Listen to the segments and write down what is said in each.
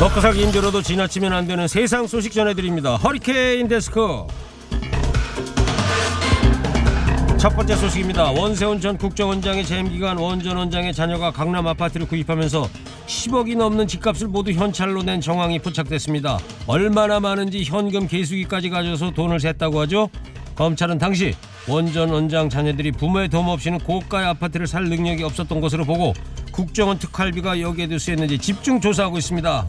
먹고 살기 힘들어도 지나치면 안 되는 세상 소식 전해드립니다. 허리케인 데스크. 첫 번째 소식입니다. 원세훈 전 국정원장의 재임 기간 원 전 원장의 자녀가 강남 아파트를 구입하면서 10억이 넘는 집값을 모두 현찰로 낸 정황이 포착됐습니다. 얼마나 많은지 현금 개수기까지 가져서 돈을 셌다고 하죠. 검찰은 당시 원 전 원장 자녀들이 부모의 도움 없이는 고가의 아파트를 살 능력이 없었던 것으로 보고 국정원 특활비가 여기에도 쓰였는지 집중 조사하고 있습니다.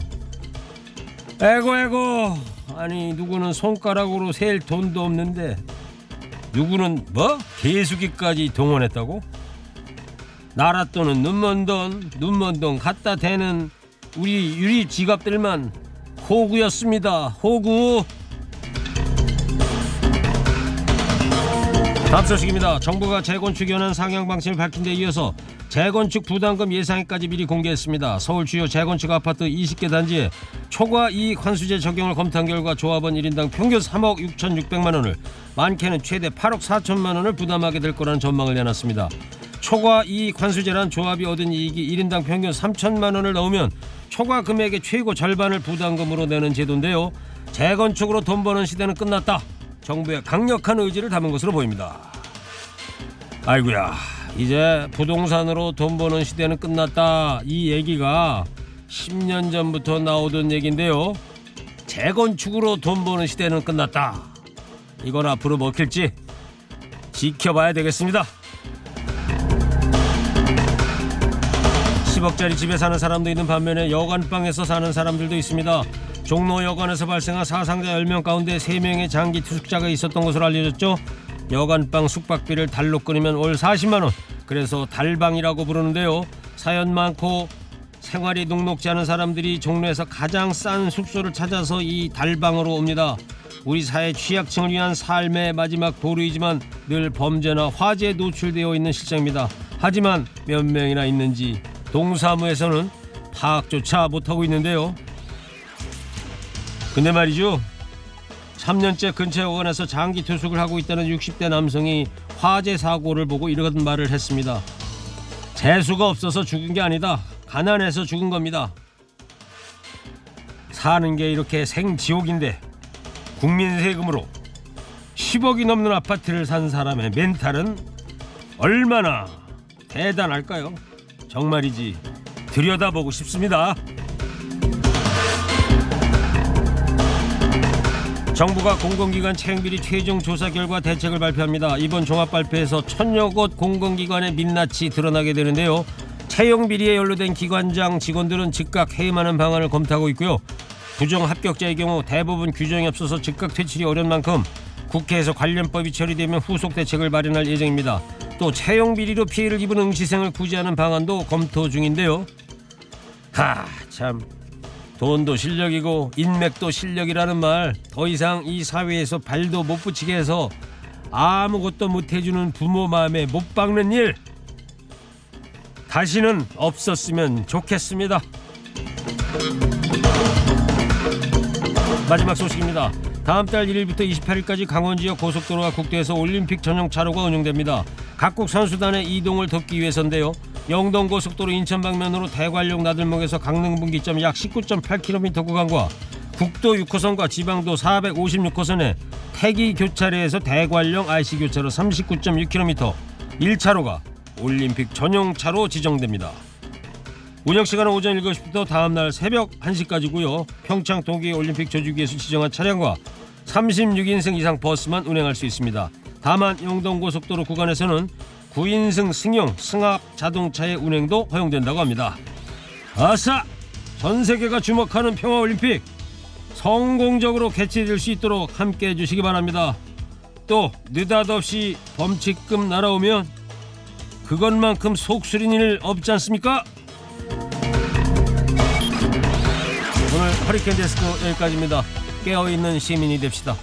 에고 아니 누구는 손가락으로 셀 돈도 없는데 누구는 뭐? 개수기까지 동원했다고? 나라 돈은 눈먼 돈 갖다 대는 우리 유리 지갑들만 호구였습니다. 호구. 다음 소식입니다. 정부가 재건축 연한 상향 방침을 밝힌 데 이어서 재건축 부담금 예상액까지 미리 공개했습니다. 서울 주요 재건축 아파트 20개 단지에 초과 이익 환수제 적용을 검토한 결과 조합원 1인당 평균 3억 6,600만 원을, 많게는 최대 8억 4천만 원을 부담하게 될 거라는 전망을 내놨습니다. 초과 이익 환수제란 조합이 얻은 이익이 1인당 평균 3천만 원을 넘으면 초과 금액의 최고 절반을 부담금으로 내는 제도인데요. 재건축으로 돈 버는 시대는 끝났다. 정부의 강력한 의지를 담은 것으로 보입니다. 아이고야, 이제 부동산으로 돈 버는 시대는 끝났다. 이 얘기가 10년 전부터 나오던 얘기인데요. 재건축으로 돈 버는 시대는 끝났다. 이건 앞으로 먹힐지 지켜봐야 되겠습니다. 10억짜리 집에 사는 사람도 있는 반면에 여관방에서 사는 사람들도 있습니다. 종로 여관에서 발생한 사상자 10명 가운데 3명의 장기 투숙자가 있었던 것으로 알려졌죠. 여관방 숙박비를 달로 끊으면 월 40만 원. 그래서 달방이라고 부르는데요. 사연 많고 생활이 녹록지 않은 사람들이 종로에서 가장 싼 숙소를 찾아서 이 달방으로 옵니다. 우리 사회 취약층을 위한 삶의 마지막 보루이지만 늘 범죄나 화재에 노출되어 있는 실정입니다. 하지만 몇 명이나 있는지 동사무에서는 파악조차 못하고 있는데요. 근데 말이죠, 3년째 근처 여관에서 장기 투숙을 하고 있다는 60대 남성이 화재 사고를 보고 이런 말을 했습니다. 재수가 없어서 죽은 게 아니다. 가난해서 죽은 겁니다. 사는 게 이렇게 생지옥인데 국민 세금으로 10억이 넘는 아파트를 산 사람의 멘탈은 얼마나 대단할까요? 정말이지 들여다보고 싶습니다. 정부가 공공기관 채용비리 최종 조사 결과 대책을 발표합니다. 이번 종합발표에서 1000여 곳 공공기관의 민낯이 드러나게 되는데요. 채용비리에 연루된 기관장 직원들은 즉각 해임하는 방안을 검토하고 있고요. 부정합격자의 경우 대부분 규정이 없어서 즉각 퇴출이 어려운 만큼 국회에서 관련법이 처리되면 후속 대책을 마련할 예정입니다. 또 채용비리로 피해를 입은 응시생을 구제하는 방안도 검토 중인데요. 참, 돈도 실력이고 인맥도 실력이라는 말, 더 이상 이 사회에서 발도 못 붙이게 해서 아무것도 못해주는 부모 마음에 못 박는 일 다시는 없었으면 좋겠습니다. 마지막 소식입니다. 다음 달 1일부터 28일까지 강원 지역 고속도로와 국도에서 올림픽 전용 차로가 운영됩니다. 각국 선수단의 이동을 돕기 위해서인데요. 영동고속도로 인천 방면으로 대관령 나들목에서 강릉분기점 약 19.8km 구간과 국도 6호선과 지방도 456호선의 태기 교차로에서 대관령 IC교차로 39.6km 1차로가 올림픽 전용차로 지정됩니다. 운영시간은 오전 7시부터 다음날 새벽 1시까지고요. 평창 동계올림픽 조직위에서 지정한 차량과 36인승 이상 버스만 운행할 수 있습니다. 다만 영동고속도로 구간에서는 9인승 승용 승합 자동차의 운행도 허용된다고 합니다. 아싸! 전세계가 주목하는 평화올림픽 성공적으로 개최될 수 있도록 함께해 주시기 바랍니다. 또 느닷없이 범칙금 날아오면 그것만큼 속쓰린 일 없지 않습니까? 오늘 허리케인 데스크 여기까지입니다. 깨어있는 시민이 됩시다.